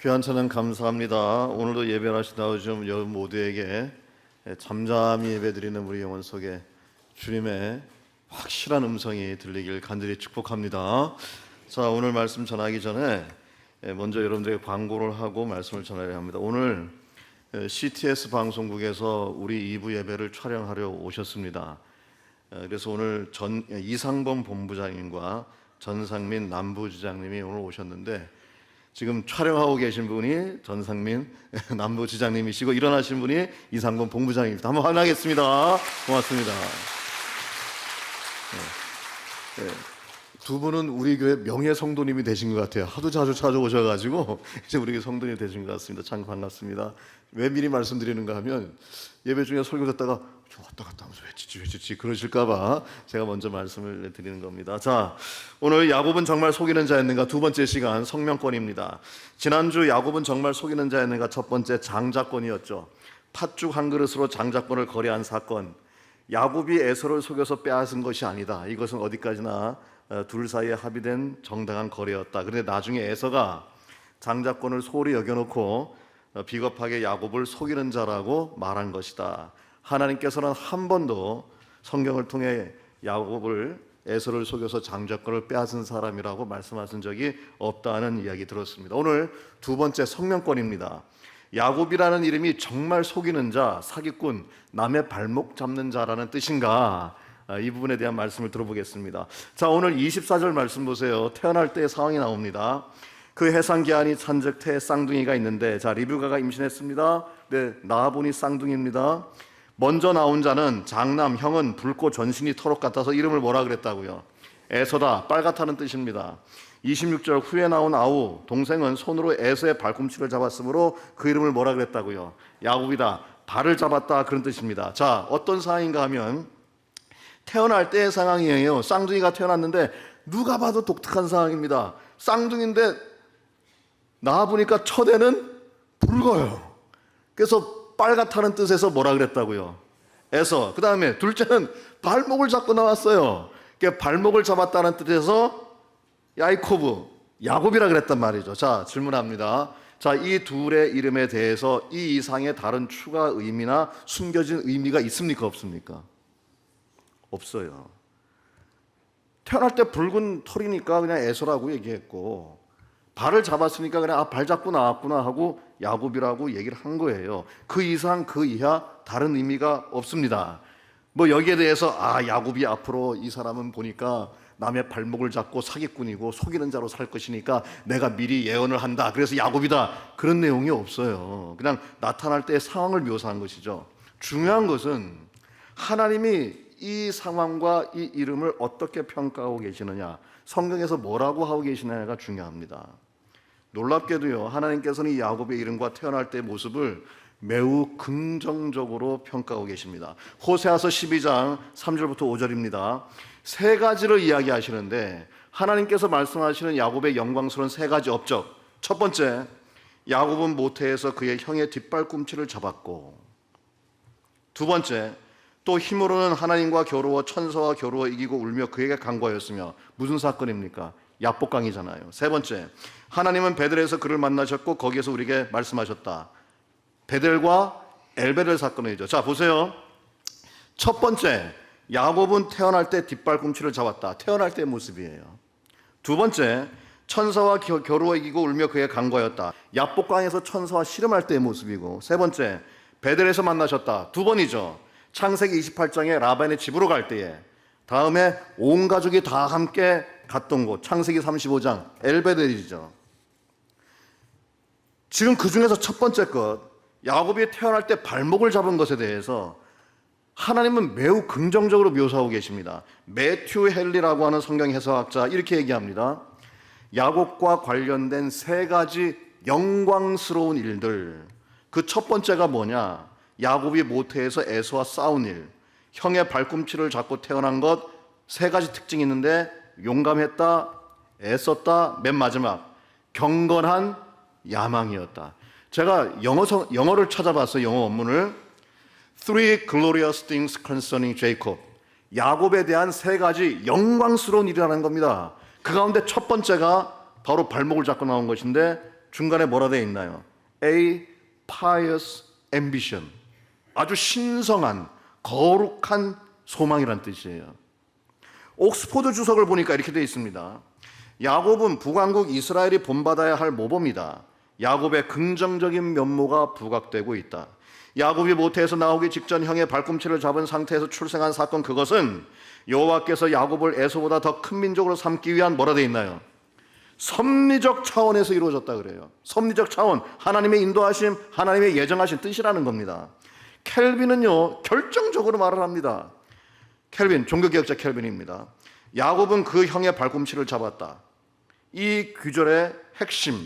귀한 찬양 감사합니다. 오늘도 예배하신 나오신 여러분 모두에게 잠잠히 예배드리는 우리 영혼 속에 주님의 확실한 음성이 들리길 간절히 축복합니다. 자, 오늘 말씀 전하기 전에 먼저 여러분들에게 광고를 하고 말씀을 전해야 합니다. 오늘 CTS 방송국에서 우리 2부 예배를 촬영하려 오셨습니다. 그래서 오늘 이상범 본부장님과 전상민 남부지장님이 오늘 오셨는데, 지금 촬영하고 계신 분이 전상민 남부지장님이시고 일어나신 분이 이상범 본부장입니다. 한번 환영하겠습니다. 고맙습니다. 네. 두 분은 우리 교회 명예 성도님이 되신 것 같아요. 하도 자주 찾아오셔가지고 이제 우리 교회 성도님이 되신 것 같습니다. 참 반갑습니다. 왜 미리 말씀드리는가 하면, 예배 중에 설교 듣다가 좀 왔다 갔다 하면서 외치지 그러실까봐 제가 먼저 말씀을 드리는 겁니다. 자, 오늘 야곱은 정말 속이는 자였는가 두 번째 시간 성명권입니다. 지난주 야곱은 정말 속이는 자였는가 첫 번째 장자권이었죠. 팥죽 한 그릇으로 장자권을 거래한 사건. 야곱이 에서를 속여서 빼앗은 것이 아니다. 이것은 어디까지나 둘 사이에 합의된 정당한 거래였다. 그런데 나중에 에서가 장자권을 소홀히 여겨놓고 비겁하게 야곱을 속이는 자라고 말한 것이다. 하나님께서는 한 번도 성경을 통해 야곱을 에서를 속여서 장자권을 빼앗은 사람이라고 말씀하신 적이 없다는 이야기 들었습니다. 오늘 두 번째 성명권입니다. 야곱이라는 이름이 정말 속이는 자, 사기꾼, 남의 발목 잡는 자라는 뜻인가? 이 부분에 대한 말씀을 들어보겠습니다. 자, 오늘 24절 말씀 보세요. 태어날 때의 상황이 나옵니다. 그 해상기한이 찬즉 태에 쌍둥이가 있는데, 자, 리브가가 임신했습니다. 네, 낳아보니 쌍둥이입니다. 먼저 나온 자는 장남, 형은 붉고 전신이 터록 같아서 이름을 뭐라 그랬다고요? 에서다, 빨갛다는 뜻입니다. 26절 후에 나온 아우, 동생은 손으로 에서의 발꿈치를 잡았으므로 그 이름을 뭐라 그랬다고요? 야곱이다, 발을 잡았다, 그런 뜻입니다. 자, 어떤 상황인가 하면 태어날 때의 상황이에요. 쌍둥이가 태어났는데 누가 봐도 독특한 상황입니다. 쌍둥이인데 낳아보니까 첫애는 붉어요. 그래서 빨갛다는 뜻에서 뭐라 그랬다고요? 에서. 그 다음에 둘째는 발목을 잡고 나왔어요. 그러니까 발목을 잡았다는 뜻에서 야이코브, 야곱이라 그랬단 말이죠. 자, 질문합니다. 자, 이 둘의 이름에 대해서 이 이상의 다른 추가 의미나 숨겨진 의미가 있습니까, 없습니까? 없어요. 태어날 때 붉은 털이니까 그냥 에서라고 얘기했고, 발을 잡았으니까 그냥 발 잡고 나왔구나 하고 야곱이라고 얘기를 한 거예요. 그 이상 그 이하 다른 의미가 없습니다. 뭐 여기에 대해서 야곱이 앞으로 이 사람은 보니까 남의 발목을 잡고 사기꾼이고 속이는 자로 살 것이니까 내가 미리 예언을 한다, 그래서 야곱이다, 그런 내용이 없어요. 그냥 나타날 때의 상황을 묘사한 것이죠. 중요한 것은 하나님이 이 상황과 이 이름을 어떻게 평가하고 계시느냐, 성경에서 뭐라고 하고 계시느냐가 중요합니다. 놀랍게도요, 하나님께서는 이 야곱의 이름과 태어날 때의 모습을 매우 긍정적으로 평가하고 계십니다. 호세아서 12장 3절부터 5절입니다. 세 가지를 이야기하시는데, 하나님께서 말씀하시는 야곱의 영광스러운 세 가지 업적. 첫 번째, 야곱은 모태에서 그의 형의 뒷발꿈치를 잡았고, 두 번째, 또 힘으로는 하나님과 겨루어 천사와 겨루어 이기고 울며 그에게 간구하였으며. 무슨 사건입니까? 야복강이잖아요. 세 번째, 하나님은 베델에서 그를 만나셨고 거기에서 우리에게 말씀하셨다. 베델과 엘베델 사건이죠. 자, 보세요. 첫 번째, 야곱은 태어날 때 뒷발꿈치를 잡았다. 태어날 때의 모습이에요. 두 번째, 천사와 겨루어 이기고 울며 그에게 간구하였다. 야복강에서 천사와 씨름할 때의 모습이고, 세 번째, 베델에서 만나셨다. 두 번이죠. 창세기 28장에 라반의 집으로 갈 때에. 다음에 온 가족이 다 함께 갔던 곳, 창세기 35장 엘베델이죠. 지금 그 중에서 첫 번째 것, 야곱이 태어날 때 발목을 잡은 것에 대해서 하나님은 매우 긍정적으로 묘사하고 계십니다. 매튜 헨리라고 하는 성경 해석학자 이렇게 얘기합니다. 야곱과 관련된 세 가지 영광스러운 일들. 그 첫 번째가 뭐냐? 야곱이 모태에서 에서와 싸운 일, 형의 발꿈치를 잡고 태어난 것, 세 가지 특징이 있는데, 용감했다, 애썼다, 맨 마지막 경건한 야망이었다. 제가 영어를 찾아봤어요. 영어 원문을. Three glorious things concerning Jacob. 야곱에 대한 세 가지 영광스러운 일이라는 겁니다. 그 가운데 첫 번째가 바로 발목을 잡고 나온 것인데, 중간에 뭐라 되어 있나요? A pious ambition. 아주 신성한 거룩한 소망이란 뜻이에요. 옥스포드 주석을 보니까 이렇게 되어 있습니다. 야곱은 북왕국 이스라엘이 본받아야 할 모범이다. 야곱의 긍정적인 면모가 부각되고 있다. 야곱이 모태에서 나오기 직전 형의 발꿈치를 잡은 상태에서 출생한 사건, 그것은 여호와께서 야곱을 에서보다 더 큰 민족으로 삼기 위한 뭐라 되어 있나요? 섭리적 차원에서 이루어졌다 그래요. 섭리적 차원, 하나님의 인도하심, 하나님의 예정하신 뜻이라는 겁니다. 켈빈은요 결정적으로 말을 합니다. 켈빈, 종교개혁자 켈빈입니다. 야곱은 그 형의 발꿈치를 잡았다. 이 규절의 핵심,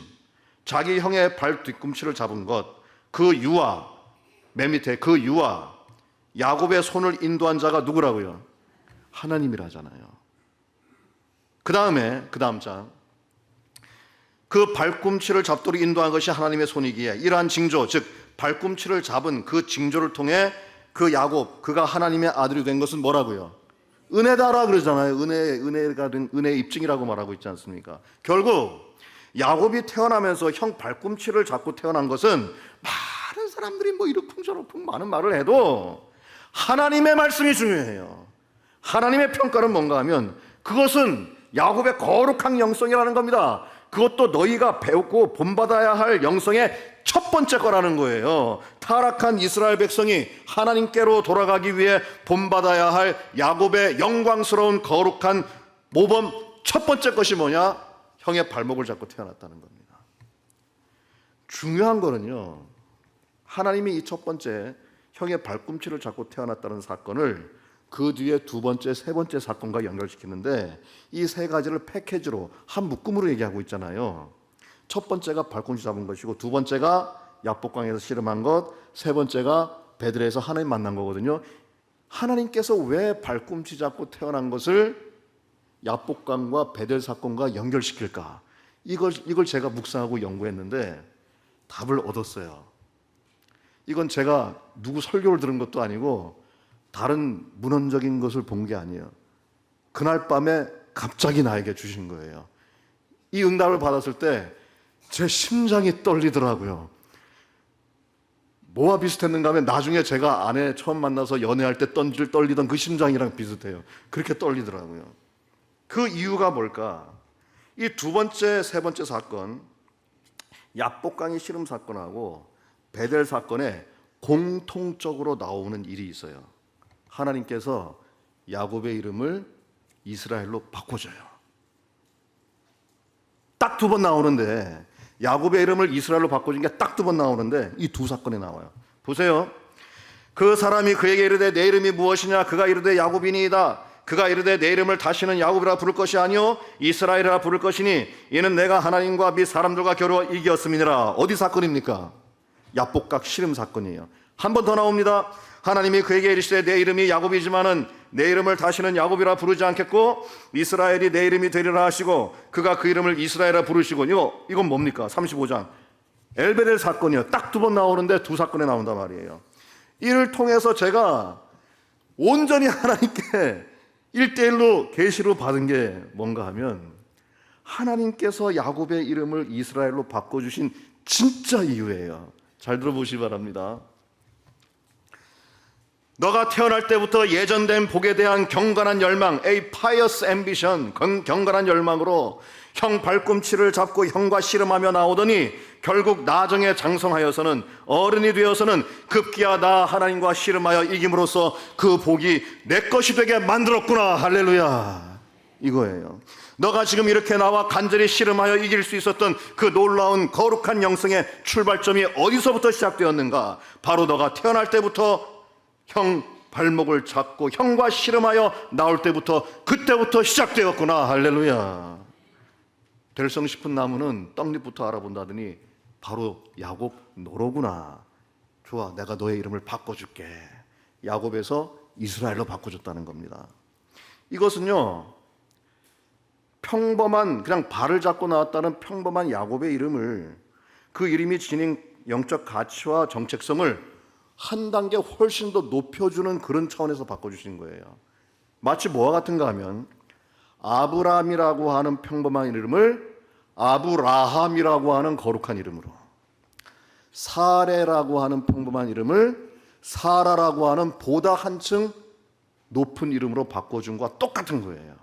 자기 형의 발 뒤꿈치를 잡은 것, 그 유아, 맨 밑에 그 유아, 야곱의 손을 인도한 자가 누구라고요? 하나님이라잖아요. 그 다음 장, 그 발꿈치를 잡도록 인도한 것이 하나님의 손이기에 이러한 징조, 즉 발꿈치를 잡은 그 징조를 통해 그 야곱, 그가 하나님의 아들이 된 것은 뭐라고요? 은혜다라 그러잖아요. 은혜가 된 은혜의 입증이라고 말하고 있지 않습니까? 결국 야곱이 태어나면서 형 발꿈치를 잡고 태어난 것은, 많은 사람들이 뭐 이러쿵저러쿵 많은 말을 해도 하나님의 말씀이 중요해요. 하나님의 평가는 뭔가 하면 그것은 야곱의 거룩한 영성이라는 겁니다. 그것도 너희가 배우고 본받아야 할 영성의 첫 번째 거라는 거예요. 타락한 이스라엘 백성이 하나님께로 돌아가기 위해 본받아야 할 야곱의 영광스러운 거룩한 모범 첫 번째 것이 뭐냐? 형의 발목을 잡고 태어났다는 겁니다. 중요한 거는요, 하나님이 이 첫 번째 형의 발꿈치를 잡고 태어났다는 사건을 그 뒤에 두 번째, 세 번째 사건과 연결시키는데, 이 세 가지를 패키지로 한 묶음으로 얘기하고 있잖아요. 첫 번째가 발꿈치 잡은 것이고, 두 번째가 야복강에서 씨름한 것, 세 번째가 베들레에서 하나님 만난 거거든요. 하나님께서 왜 발꿈치 잡고 태어난 것을 야복강과 베델 사건과 연결시킬까? 이걸 제가 묵상하고 연구했는데 답을 얻었어요. 이건 제가 누구 설교를 들은 것도 아니고 다른 문헌적인 것을 본 게 아니에요. 그날 밤에 갑자기 나에게 주신 거예요. 이 응답을 받았을 때 제 심장이 떨리더라고요. 뭐와 비슷했는가 하면 나중에 제가 아내 처음 만나서 연애할 때 떨리던 그 심장이랑 비슷해요. 그렇게 떨리더라고요. 그 이유가 뭘까? 이 두 번째, 세 번째 사건, 야복강의 씨름 사건하고 베델 사건에 공통적으로 나오는 일이 있어요. 하나님께서 야곱의 이름을 이스라엘로 바꿔줘요. 딱 두 번 나오는데, 야곱의 이름을 이스라엘로 바꿔준 게 딱 두 번 나오는데 이 두 사건에 나와요. 보세요. 그 사람이 그에게 이르되 내 이름이 무엇이냐? 그가 이르되 야곱이니이다. 그가 이르되 내 이름을 다시는 야곱이라 부를 것이 아니요 이스라엘이라 부를 것이니 이는 내가 하나님과 및 사람들과 겨루어 이겼음이니라. 어디 사건입니까? 야복강 씨름 사건이에요. 한 번 더 나옵니다. 하나님이 그에게 이르시되 내 이름이 야곱이지만은 내 이름을 다시는 야곱이라 부르지 않겠고 이스라엘이 내 이름이 되리라 하시고 그가 그 이름을 이스라엘이라 부르시고. 이건 뭡니까? 35장 엘베델 사건이요. 딱 두 번 나오는데 두 사건에 나온단 말이에요. 이를 통해서 제가 온전히 하나님께 1대1로 계시로 받은 게 뭔가 하면, 하나님께서 야곱의 이름을 이스라엘로 바꿔주신 진짜 이유예요. 잘 들어보시기 바랍니다. 너가 태어날 때부터 예전된 복에 대한 경건한 열망, a pious ambition, 경건한 열망으로 형 발꿈치를 잡고 형과 씨름하며 나오더니 결국 나중에 장성하여서는, 어른이 되어서는 급기야 나 하나님과 씨름하여 이김으로써 그 복이 내 것이 되게 만들었구나. 할렐루야. 이거예요. 너가 지금 이렇게 나와 간절히 씨름하여 이길 수 있었던 그 놀라운 거룩한 영성의 출발점이 어디서부터 시작되었는가? 바로 너가 태어날 때부터 형 발목을 잡고 형과 씨름하여 나올 때부터, 그때부터 시작되었구나. 할렐루야. 될성 싶은 나무는 떡잎부터 알아본다더니 바로 야곱 너로구나. 좋아, 내가 너의 이름을 바꿔줄게. 야곱에서 이스라엘로 바꿔줬다는 겁니다. 이것은요, 평범한 그냥 발을 잡고 나왔다는 평범한 야곱의 이름을, 그 이름이 지닌 영적 가치와 정체성을 한 단계 훨씬 더 높여주는 그런 차원에서 바꿔주신 거예요. 마치 뭐와 같은가 하면 아브라함이라고 하는 평범한 이름을 아브라함이라고 하는 거룩한 이름으로, 사레라고 하는 평범한 이름을 사라라고 하는 보다 한층 높은 이름으로 바꿔준 것과 똑같은 거예요.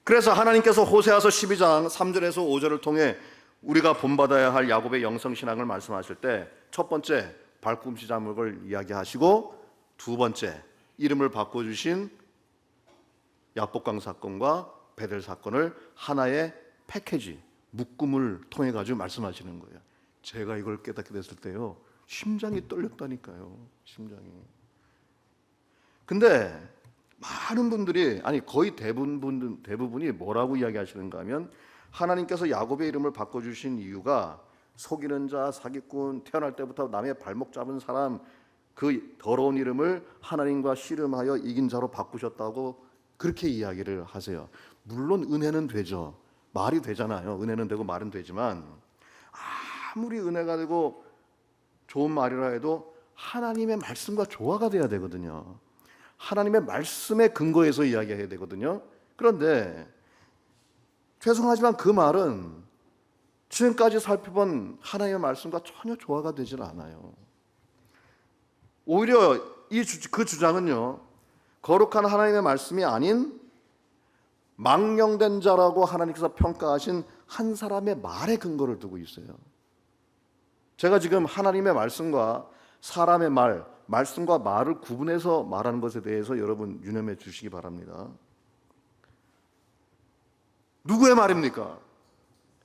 그래서 하나님께서 호세아서 12장 3절에서 5절을 통해 우리가 본받아야 할 야곱의 영성신앙을 말씀하실 때 첫 번째 발꿈치 자목을 이야기하시고, 두 번째 이름을 바꿔주신 야복강 사건과 베델 사건을 하나의 패키지, 묶음을 통해 가지고 말씀하시는 거예요. 제가 이걸 깨닫게 됐을 때요, 심장이 떨렸다니까요. 심장이. 근데 많은 분들이, 아니 거의 대부분이 뭐라고 이야기하시는가 하면, 하나님께서 야곱의 이름을 바꿔주신 이유가 속이는 자, 사기꾼, 태어날 때부터 남의 발목 잡은 사람, 그 더러운 이름을 하나님과 씨름하여 이긴 자로 바꾸셨다고 그렇게 이야기를 하세요. 물론 은혜는 되죠. 말이 되잖아요. 은혜는 되고 말은 되지만, 아무리 은혜가 되고 좋은 말이라 해도 하나님의 말씀과 조화가 돼야 되거든요. 하나님의 말씀에 근거해서 이야기해야 되거든요. 그런데 죄송하지만 그 말은 지금까지 살펴본 하나님의 말씀과 전혀 조화가 되질 않아요. 오히려 그 주장은요, 거룩한 하나님의 말씀이 아닌 망령된 자라고 하나님께서 평가하신 한 사람의 말에 근거를 두고 있어요. 제가 지금 하나님의 말씀과 사람의 말, 말씀과 말을 구분해서 말하는 것에 대해서 여러분 유념해 주시기 바랍니다. 누구의 말입니까?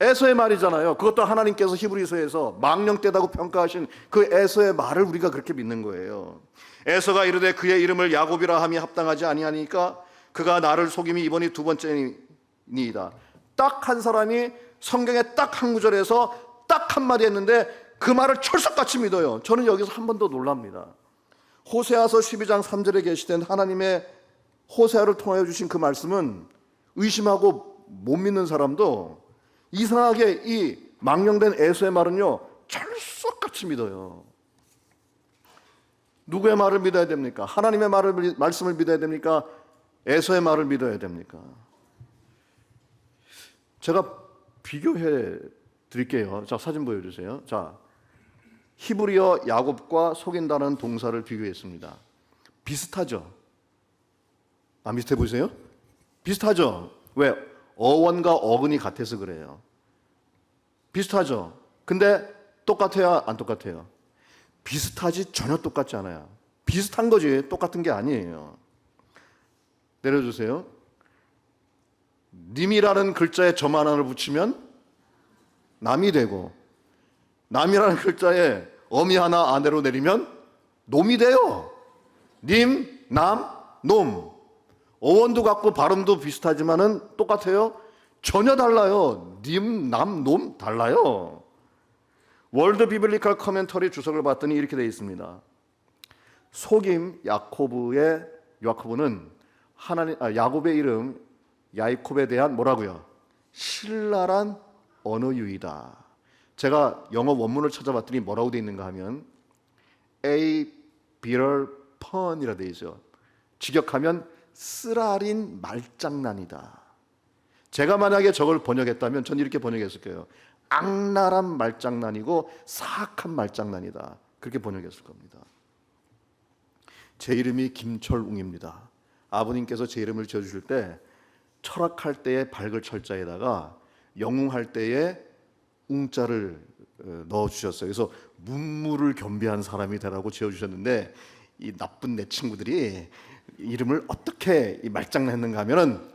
에서의 말이잖아요. 그것도 하나님께서 히브리서에서 망령되다고 평가하신 그 에서의 말을 우리가 그렇게 믿는 거예요. 에서가 이르되 그의 이름을 야곱이라 함이 합당하지 아니하니까 그가 나를 속임이 이번이 두 번째니이다. 딱 한 사람이 성경의 딱 한 구절에서 딱 한마디 했는데 그 말을 철석같이 믿어요. 저는 여기서 한 번 더 놀랍니다. 호세아서 12장 3절에 계시된 하나님의 호세아를 통하여 주신 그 말씀은 의심하고 못 믿는 사람도 이상하게 이 망령된 에서의 말은요, 철석같이 믿어요. 누구의 말을 믿어야 됩니까? 하나님의 말씀을 믿어야 됩니까? 에서의 말을 믿어야 됩니까? 제가 비교해 드릴게요. 자, 사진 보여주세요. 자, 히브리어 야곱과 속인다는 동사를 비교했습니다. 비슷하죠? 안 비슷해 보이세요? 비슷하죠? 왜? 어원과 어근이 같아서 그래요. 비슷하죠? 근데 똑같아요? 안 똑같아요? 비슷하지 전혀 똑같지 않아요. 비슷한 거지 똑같은 게 아니에요. 내려주세요. 님이라는 글자에 점 하나를 붙이면 남이 되고, 남이라는 글자에 어미 하나 아래로 내리면 놈이 돼요. 님, 남, 놈. 어원도 같고 발음도 비슷하지만은 똑같아요? 전혀 달라요. 님, 남, 놈 달라요. 월드 비블리컬 커멘터리 주석을 봤더니 이렇게 되어 있습니다. 속임 야코브는 야곱의 이름 야이콥에 대한 뭐라고요? 신랄한 언어유희다. 제가 영어 원문을 찾아봤더니 뭐라고 되어 있는가 하면 A bitter pun이라 되어 있어요. 직역하면 쓰라린 말장난이다. 제가 만약에 저걸 번역했다면 전 이렇게 번역했을 거예요. 악랄한 말장난이고 사악한 말장난이다. 그렇게 번역했을 겁니다. 제 이름이 김철웅입니다. 아버님께서 제 이름을 지어주실 때 철학할 때의 밝을 철자에다가 영웅할 때의 웅자를 넣어주셨어요. 그래서 문무를 겸비한 사람이 되라고 지어주셨는데, 이 나쁜 내 친구들이 이름을 어떻게 말장난했는가 하면은,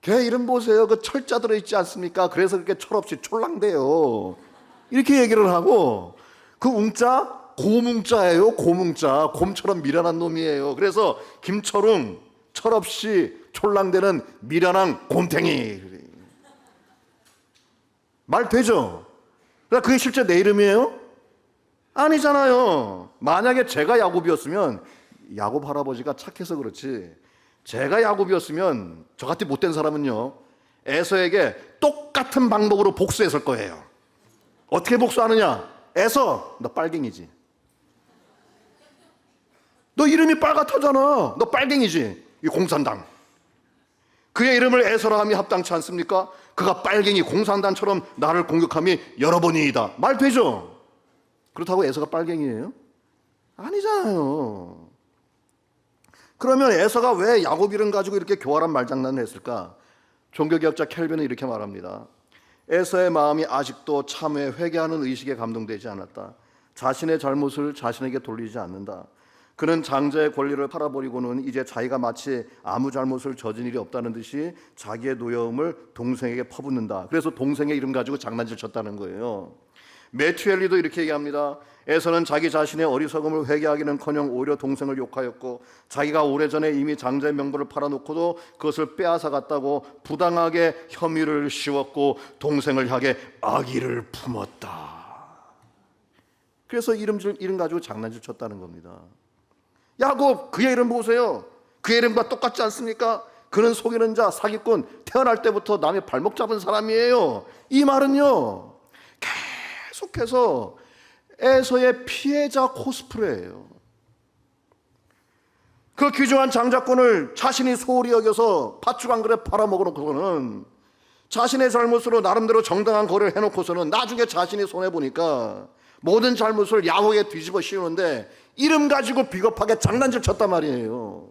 걔 이름 보세요. 그 철자 들어있지 않습니까? 그래서 그렇게 철없이 촐랑대요. 이렇게 얘기를 하고, 그 웅자 고뭉자예요. 고뭉자. 곰처럼 미련한 놈이에요. 그래서 김철웅, 철없이 촐랑대는 미련한 곰탱이. 말 되죠? 그게 실제 내 이름이에요? 아니잖아요. 만약에 제가 야곱이었으면, 야곱 할아버지가 착해서 그렇지, 제가 야곱이었으면 저 같은 못된 사람은요, 에서에게 똑같은 방법으로 복수했을 거예요. 어떻게 복수하느냐? 에서, 너 빨갱이지. 너 이름이 빨갛다잖아. 너 빨갱이지. 이 공산당. 그의 이름을 에서라 함이 합당치 않습니까? 그가 빨갱이 공산단처럼 나를 공격함이 여러 번이이다. 말 되죠? 그렇다고 에서가 빨갱이에요? 아니잖아요. 그러면 에서가 왜 야곱 이름 가지고 이렇게 교활한 말장난을 했을까? 종교개혁자 켈빈은 이렇게 말합니다. 에서의 마음이 아직도 참회 회개하는 의식에 감동되지 않았다. 자신의 잘못을 자신에게 돌리지 않는다. 그는 장자의 권리를 팔아버리고는 이제 자기가 마치 아무 잘못을 저진 일이 없다는 듯이 자기의 노여움을 동생에게 퍼붓는다. 그래서 동생의 이름 가지고 장난질 쳤다는 거예요. 매튜 헨리도 이렇게 얘기합니다. 에서는 자기 자신의 어리석음을 회개하기는커녕 오히려 동생을 욕하였고, 자기가 오래전에 이미 장자의 명분을 팔아놓고도 그것을 빼앗아갔다고 부당하게 혐의를 씌웠고 동생을 향해 악의를 품었다. 그래서 이름 가지고 장난질 쳤다는 겁니다. 야곱, 그의 이름 보세요. 그의 이름과 똑같지 않습니까? 그는 속이는 자, 사기꾼, 태어날 때부터 남의 발목 잡은 사람이에요. 이 말은요, 계속해서 에서의 피해자 코스프레예요. 그 귀중한 장자권을 자신이 소홀히 여겨서 팥죽 한 그릇 팔아먹어놓고서는, 자신의 잘못으로 나름대로 정당한 거래를 해놓고서는 나중에 자신이 손해보니까 모든 잘못을 야곱에게 뒤집어 씌우는데 이름 가지고 비겁하게 장난질 쳤단 말이에요.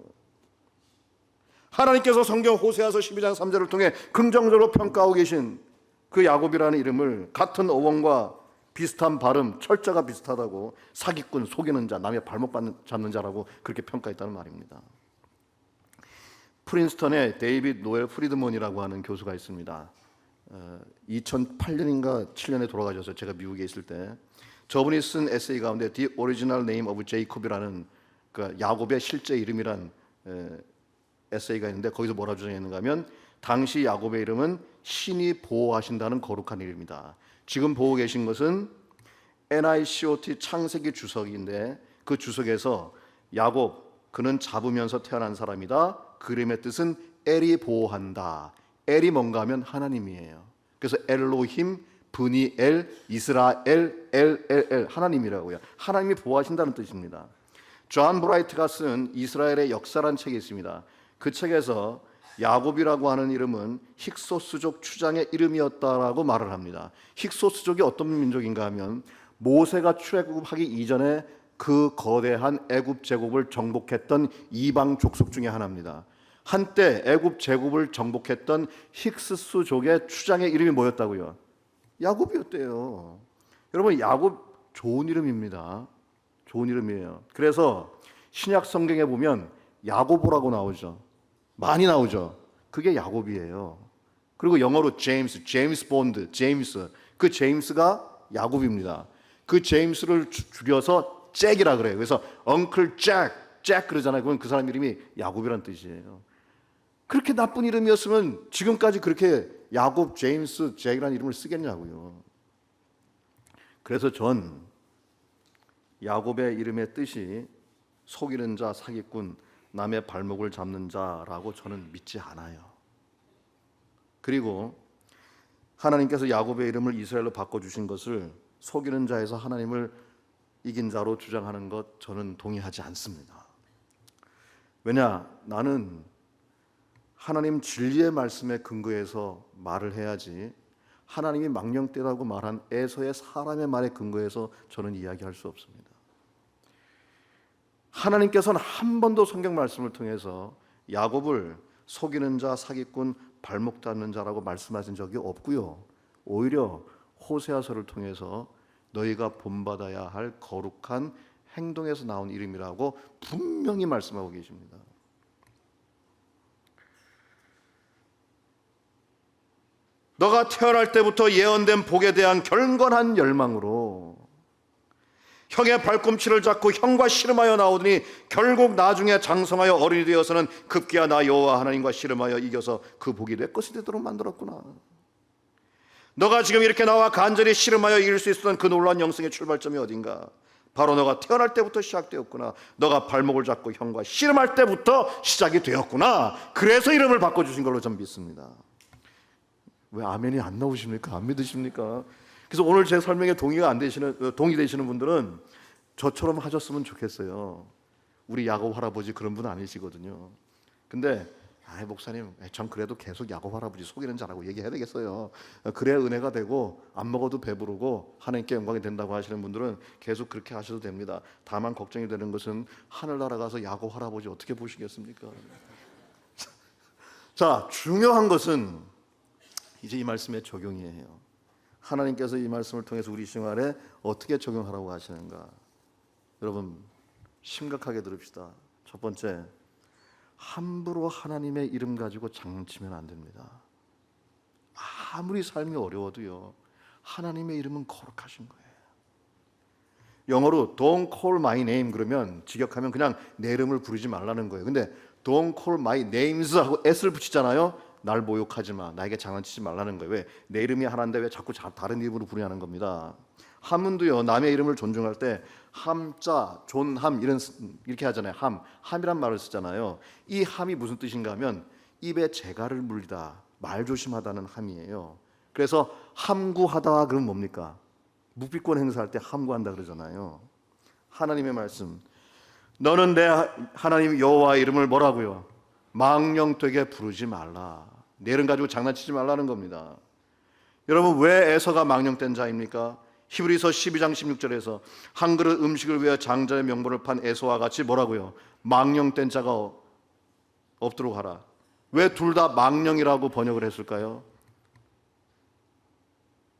하나님께서 성경 호세아서 12장 3절을 통해 긍정적으로 평가하고 계신 그 야곱이라는 이름을 같은 어원과 비슷한 발음, 철자가 비슷하다고 사기꾼, 속이는 자, 남의 발목 잡는 자라고 그렇게 평가했다는 말입니다. 프린스턴에 데이빗 노엘 프리드먼이라고 하는 교수가 있습니다. 2008년인가 7년에 돌아가셔서 제가 미국에 있을 때 저분이 쓴 에세이 가운데 The Original Name of Jacob이라는 그 야곱의 실제 이름이란 에세이가 있는데, 거기서 뭐라 주장했는가 하면 당시 야곱의 이름은 신이 보호하신다는 거룩한 이름이다. 지금 보고 계신 것은 NICOT 창세기 주석인데, 그 주석에서 야곱, 그는 잡으면서 태어난 사람이다. 그 이름의 뜻은 엘이 보호한다. 엘이 뭔가 하면 하나님이에요. 그래서 엘로힘, 브니엘, 이스라엘, 엘 하나님이라고요. 하나님이 보호하신다는 뜻입니다. 존 브라이트가 쓴 이스라엘의 역사란 책이 있습니다. 그 책에서 야곱이라고 하는 이름은 힉소스족 추장의 이름이었다라고 말을 합니다. 힉소스족이 어떤 민족인가 하면 모세가 출애굽하기 이전에 그 거대한 애굽 제국을 정복했던 이방 족속 중에 하나입니다. 한때 애굽 제국을 정복했던 힉스족의 추장의 이름이 뭐였다고요? 야곱이었대요. 여러분, 야곱 좋은 이름입니다. 좋은 이름이에요. 그래서 신약 성경에 보면 야고보라고 나오죠. 많이 나오죠. 그게 야곱이에요. 그리고 영어로 제임스 본드, 제임스. 그 제임스가 야곱입니다. 그 제임스를 줄여서 잭이라 그래요. 그래서 엉클 잭 그러잖아요. 그건 그 사람 이름이 야곱이란 뜻이에요. 그렇게 나쁜 이름이었으면 지금까지 그렇게 야곱, 제임스, 잭이라는 이름을 쓰겠냐고요. 그래서 전 야곱의 이름의 뜻이 속이는 자, 사기꾼, 남의 발목을 잡는 자라고 저는 믿지 않아요. 그리고 하나님께서 야곱의 이름을 이스라엘로 바꿔주신 것을 속이는 자에서 하나님을 이긴 자로 주장하는 것, 저는 동의하지 않습니다. 왜냐, 나는 하나님 진리의 말씀에 근거해서 말을 해야지 하나님이 망령되다고 말한 에서의 사람의 말에 근거해서 저는 이야기할 수 없습니다. 하나님께서는 한 번도 성경 말씀을 통해서 야곱을 속이는 자, 사기꾼, 발목 닿는 자라고 말씀하신 적이 없고요. 오히려 호세아서를 통해서 너희가 본받아야 할 거룩한 행동에서 나온 이름이라고 분명히 말씀하고 계십니다. 너가 태어날 때부터 예언된 복에 대한 경건한 열망으로 형의 발꿈치를 잡고 형과 씨름하여 나오더니 결국 나중에 장성하여 어른이 되어서는 급기야 나 여호와 하나님과 씨름하여 이겨서 그 복이 내 것이 되도록 만들었구나. 너가 지금 이렇게 나와 간절히 씨름하여 이길 수 있었던 그 놀라운 영성의 출발점이 어딘가? 바로 너가 태어날 때부터 시작되었구나. 너가 발목을 잡고 형과 씨름할 때부터 시작이 되었구나. 그래서 이름을 바꿔주신 걸로 전 믿습니다. 왜 아멘이 안 나오십니까? 안 믿으십니까? 그래서 오늘 제 설명에 동의되시는 분들은 저처럼 하셨으면 좋겠어요. 우리 야곱 할아버지 그런 분 아니시거든요. 근데 아이 목사님, 전 그래도 계속 야곱 할아버지 속이는 자라고 얘기해야 되겠어요. 그래야 은혜가 되고 안 먹어도 배부르고 하나님께 영광이 된다고 하시는 분들은 계속 그렇게 하셔도 됩니다. 다만 걱정이 되는 것은 하늘나라 가서 야곱 할아버지 어떻게 보시겠습니까? 자, 중요한 것은 이제 이 말씀의 적용이에요. 하나님께서 이 말씀을 통해서 우리 생활에 어떻게 적용하라고 하시는가? 여러분 심각하게 들읍시다. 첫 번째, 함부로 하나님의 이름 가지고 장난치면 안 됩니다. 아무리 삶이 어려워도요, 하나님의 이름은 거룩하신 거예요. 영어로 Don't call my name 그러면 직역하면 그냥 내 이름을 부르지 말라는 거예요. 근데 Don't call my names 하고 s를 붙이잖아요. 날 모욕하지 마, 나에게 장난치지 말라는 거예요. 왜? 내 이름이 하나인데 왜 자꾸 다른 이름으로 부르냐는 겁니다. 함은도요, 남의 이름을 존중할 때 함자, 존함 이렇게 하잖아요. 함이란 말을 쓰잖아요. 이 함이 무슨 뜻인가 하면 입에 재갈을 물리다, 말 조심하다는 함이에요. 그래서 함구하다 그러면 뭡니까? 묵비권 행사할 때 함구한다 그러잖아요. 하나님의 말씀, 너는 내 하나님 여호와의 이름을 뭐라고요? 망령되게 부르지 말라. 내 이름 가지고 장난치지 말라는 겁니다. 여러분 왜 에서가 망령된 자입니까? 히브리서 12장 16절에서 한 그릇 음식을 위해 장자의 명분을 판 에서와 같이 뭐라고요? 망령된 자가 없도록 하라. 왜 둘 다 망령이라고 번역을 했을까요?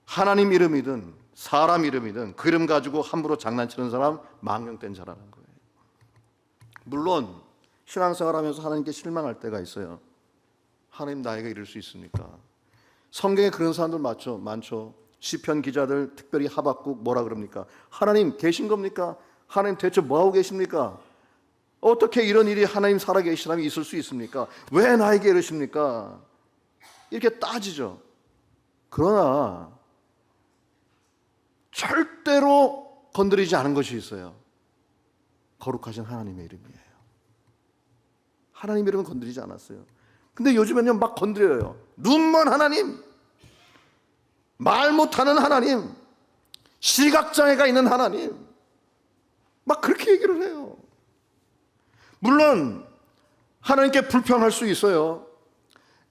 하나님 이름이든 사람 이름이든 그 이름 가지고 함부로 장난치는 사람 망령된 자라는 거예요. 물론 신앙생활하면서 하나님께 실망할 때가 있어요. 하나님 나이가 이럴 수 있습니까? 성경에 그런 사람들 많죠. 시편 기자들, 특별히 하박국 뭐라 그럽니까? 하나님 계신 겁니까? 하나님 대체 뭐하고 계십니까? 어떻게 이런 일이 하나님 살아계시라면 있을 수 있습니까? 왜 나에게 이러십니까? 이렇게 따지죠. 그러나 절대로 건드리지 않은 것이 있어요. 거룩하신 하나님의 이름이에요. 하나님 이름은 건드리지 않았어요. 근데 요즘에는 막 건드려요. 눈먼 하나님, 말 못하는 하나님, 시각장애가 있는 하나님, 막 그렇게 얘기를 해요. 물론 하나님께 불평할 수 있어요.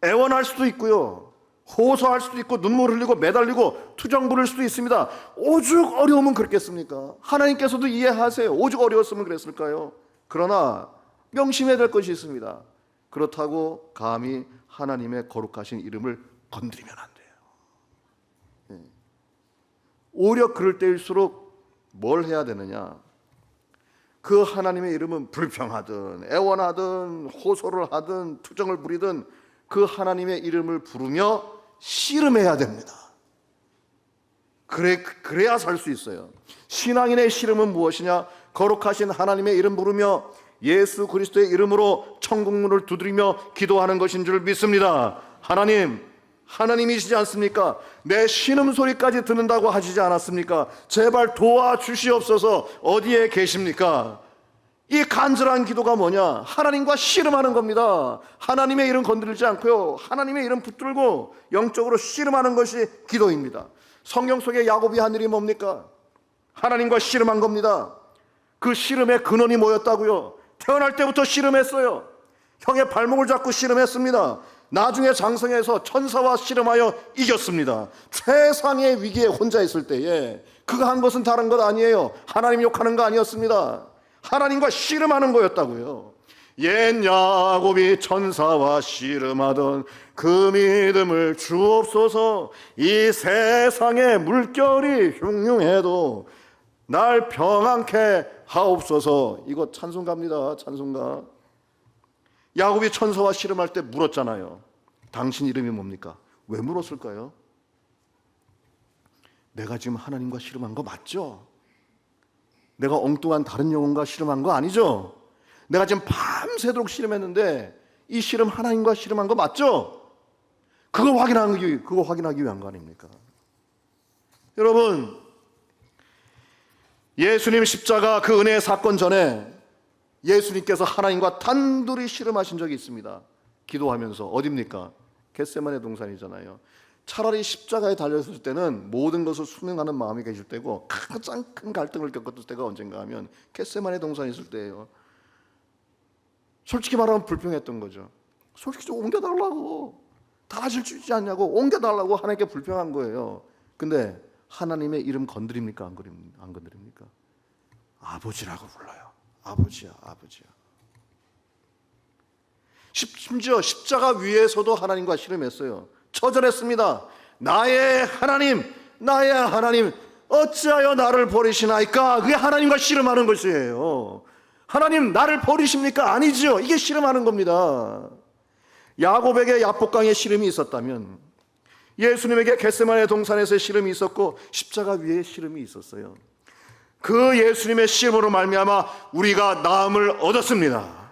애원할 수도 있고요, 호소할 수도 있고, 눈물 흘리고 매달리고 투정 부릴 수도 있습니다. 오죽 어려우면 그랬겠습니까? 하나님께서도 이해하세요. 오죽 어려웠으면 그랬을까요? 그러나 명심해야 될 것이 있습니다. 그렇다고 감히 하나님의 거룩하신 이름을 건드리면 안 돼요. 오히려 그럴 때일수록 뭘 해야 되느냐? 그 하나님의 이름은 불평하든 애원하든 호소를 하든 투정을 부리든 그 하나님의 이름을 부르며 씨름해야 됩니다. 그래야 살 수 있어요. 신앙인의 씨름은 무엇이냐? 거룩하신 하나님의 이름 부르며 예수 그리스도의 이름으로 천국문을 두드리며 기도하는 것인 줄 믿습니다. 하나님이시지 않습니까? 내 신음소리까지 듣는다고 하시지 않았습니까? 제발 도와주시옵소서. 어디에 계십니까? 이 간절한 기도가 뭐냐? 하나님과 씨름하는 겁니다. 하나님의 이름 건드리지 않고요, 하나님의 이름 붙들고 영적으로 씨름하는 것이 기도입니다. 성경 속에 야곱이 한 일이 뭡니까? 하나님과 씨름한 겁니다. 그 씨름의 근원이 뭐였다고요? 태어날 때부터 씨름했어요. 형의 발목을 잡고 씨름했습니다. 나중에 장성해서 천사와 씨름하여 이겼습니다. 최상의 위기에 혼자 있을 때에 그가 한 것은 다른 것 아니에요. 하나님 욕하는 거 아니었습니다. 하나님과 씨름하는 거였다고요. 옛 야곱이 천사와 씨름하던 그 믿음을 주옵소서. 이 세상의 물결이 흉흉해도 날 평안케 하옵소서. 이거 찬송가입니다. 찬송가. 야곱이 천사와 씨름할 때 물었잖아요. 당신 이름이 뭡니까? 왜 물었을까요? 내가 지금 하나님과 씨름한 거 맞죠? 내가 엉뚱한 다른 영혼과 씨름한 거 아니죠? 내가 지금 밤새도록 씨름했는데 이 씨름 하나님과 씨름한 거 맞죠? 그거 확인하기 위한 거 아닙니까? 여러분, 예수님 십자가 그 은혜의 사건 전에 예수님께서 하나님과 단둘이 씨름하신 적이 있습니다. 기도하면서. 어딥니까? 겟세마네 동산이잖아요. 차라리 십자가에 달렸을 때는 모든 것을 순응하는 마음이 계실 때고, 가장 큰 갈등을 겪었을 때가 언젠가 하면 겟세마네 동산에 있을 때예요. 솔직히 말하면 불평했던 거죠. 솔직히 좀 옮겨달라고, 다 하실 수 있지 않냐고 옮겨달라고 하나님께 불평한 거예요. 근데 하나님의 이름 건드립니까? 안 건드립니까? 아버지라고 불러요. 아버지야, 아버지야. 심지어 십자가 위에서도 하나님과 씨름했어요. 처절했습니다. 나의 하나님, 나의 하나님, 어찌하여 나를 버리시나이까? 그게 하나님과 씨름하는 것이에요. 하나님 나를 버리십니까? 아니지요. 이게 씨름하는 겁니다. 야곱에게 야복강의 씨름이 있었다면 예수님에게 겟세마네 동산에서의 씨름이 있었고 십자가 위에 씨름이 있었어요. 그 예수님의 씨름으로 말미암아 우리가 나음을 얻었습니다.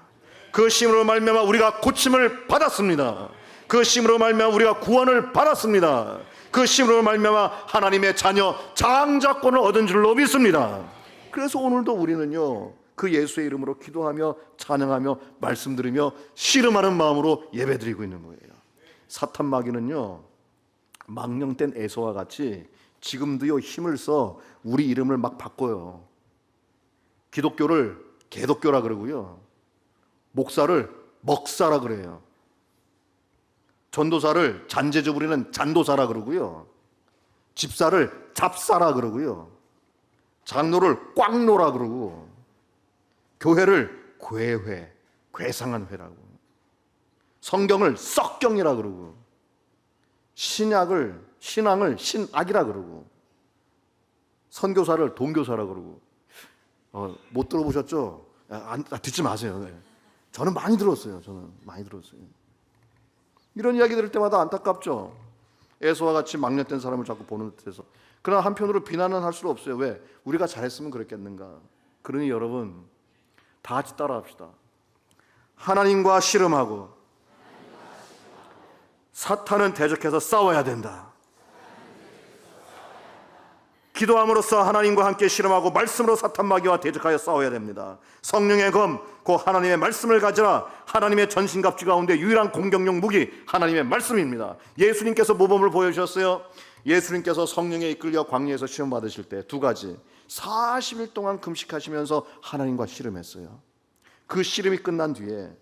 그 씨름으로 말미암아 우리가 고침을 받았습니다. 그 씨름으로 말미암아 우리가 구원을 받았습니다. 그 씨름으로 말미암아 하나님의 자녀 장자권을 얻은 줄로 믿습니다. 그래서 오늘도 우리는요, 그 예수의 이름으로 기도하며 찬양하며 말씀 들으며 씨름하는 마음으로 예배드리고 있는 거예요. 사탄 마귀는요, 망령된 에서와 같이 지금도요 힘을 써 우리 이름을 막 바꿔요. 기독교를 개독교라 그러고요, 목사를 먹사라 그래요. 전도사를 잔재주 부리는 잔도사라 그러고요, 집사를 잡사라 그러고요, 장로를 꽝노라 그러고, 교회를 괴회, 괴상한 회라고, 성경을 썩경이라 그러고, 신앙을 신악이라 그러고, 선교사를 동교사라 그러고. 못 들어보셨죠? 듣지 마세요. 네. 저는 많이 들었어요. 이런 이야기 들을 때마다 안타깝죠. 에서와 같이 망령된 사람을 자꾸 보는 듯해서. 그러나 한편으로 비난은 할 수 없어요. 왜? 우리가 잘했으면 그랬겠는가. 그러니 여러분, 다 같이 따라합시다. 하나님과 씨름하고 사탄은 대적해서 싸워야 된다. 기도함으로써 하나님과 함께 씨름하고 말씀으로 사탄 마귀와 대적하여 싸워야 됩니다. 성령의 검, 그 하나님의 말씀을 가지라. 하나님의 전신갑주 가운데 유일한 공격용 무기 하나님의 말씀입니다. 예수님께서 모범을 보여주셨어요. 예수님께서 성령에 이끌려 광야에서 시험 받으실 때 두 가지, 40일 동안 금식하시면서 하나님과 씨름했어요. 그 씨름이 끝난 뒤에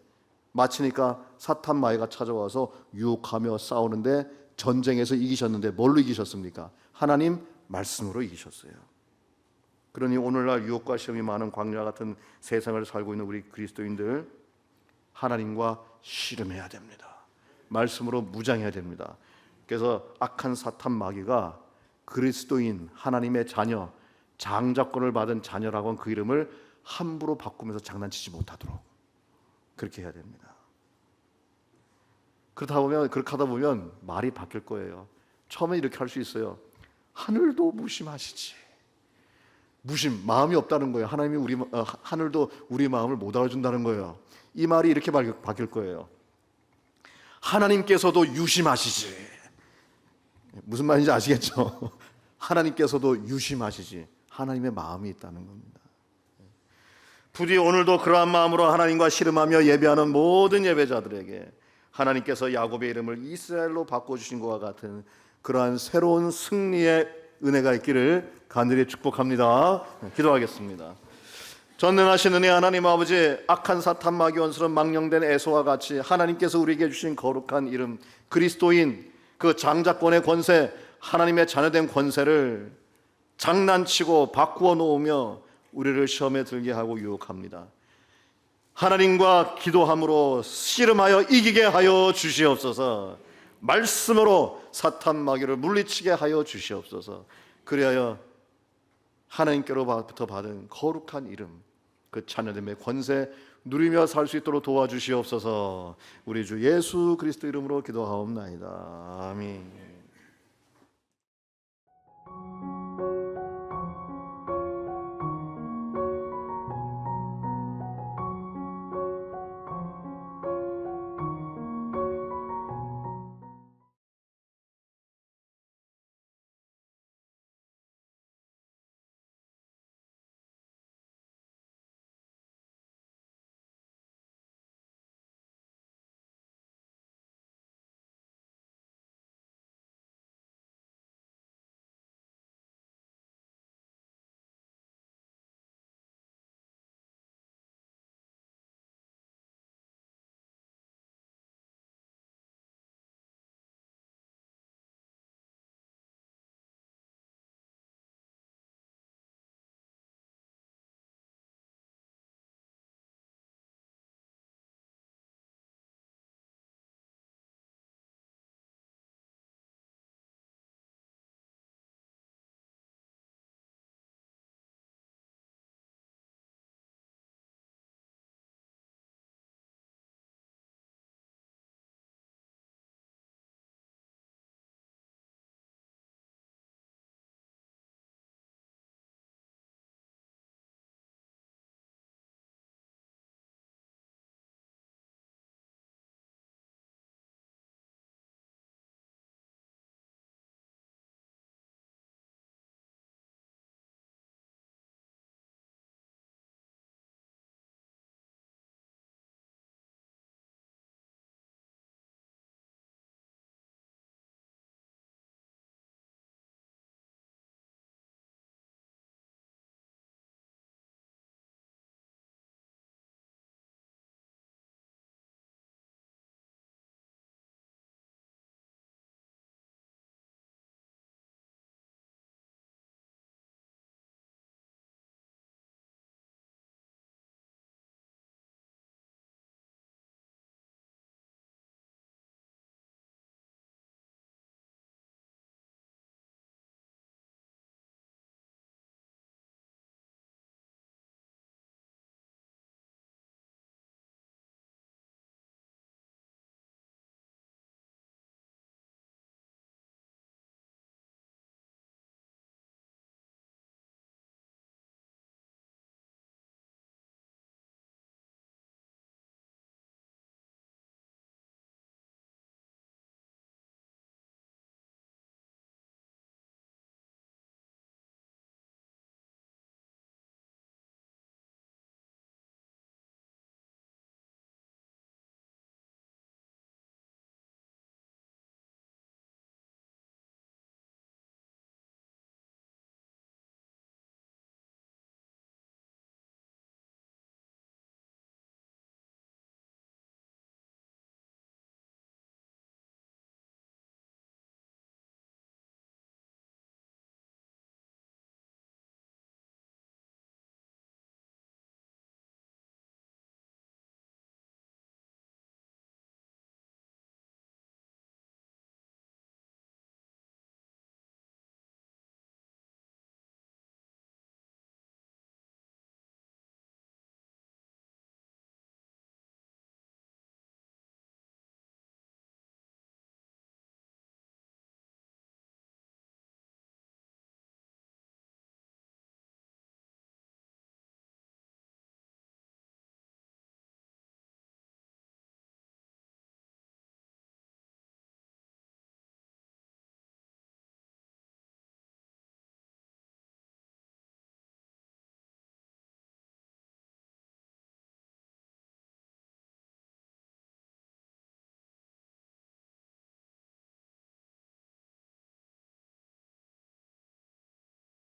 마치니까 사탄 마귀가 찾아와서 유혹하며 싸우는데 전쟁에서 이기셨는데 뭘로 이기셨습니까? 하나님 말씀으로 이기셨어요. 그러니 오늘날 유혹과 시험이 많은 광야 같은 세상을 살고 있는 우리 그리스도인들, 하나님과 씨름해야 됩니다. 말씀으로 무장해야 됩니다. 그래서 악한 사탄 마귀가 그리스도인, 하나님의 자녀, 장자권을 받은 자녀라고 한 그 이름을 함부로 바꾸면서 장난치지 못하도록 그렇게 해야 됩니다. 그렇게 하다 보면 말이 바뀔 거예요. 처음에 이렇게 할 수 있어요. 하늘도 무심하시지. 무심, 마음이 없다는 거예요. 하나님이 하늘도 우리 마음을 못 알아준다는 거예요. 이 말이 이렇게 바뀔 거예요. 하나님께서도 유심하시지. 무슨 말인지 아시겠죠? 하나님께서도 유심하시지. 하나님의 마음이 있다는 겁니다. 부디 오늘도 그러한 마음으로 하나님과 씨름하며 예배하는 모든 예배자들에게 하나님께서 야곱의 이름을 이스라엘로 바꿔주신 것과 같은 그러한 새로운 승리의 은혜가 있기를 간절히 축복합니다. 기도하겠습니다. 전능하신 은혜 하나님 아버지, 악한 사탄 마귀 원수는 망령된 에서와 같이 하나님께서 우리에게 주신 거룩한 이름 그리스도인, 그 장자권의 권세, 하나님의 자녀된 권세를 장난치고 바꾸어 놓으며 우리를 시험에 들게 하고 유혹합니다. 하나님과 기도함으로 씨름하여 이기게 하여 주시옵소서. 말씀으로 사탄 마귀를 물리치게 하여 주시옵소서. 그리하여 하나님께로부터 받은 거룩한 이름, 그 자녀됨의 권세 누리며 살 수 있도록 도와주시옵소서. 우리 주 예수 그리스도 이름으로 기도하옵나이다. 아멘.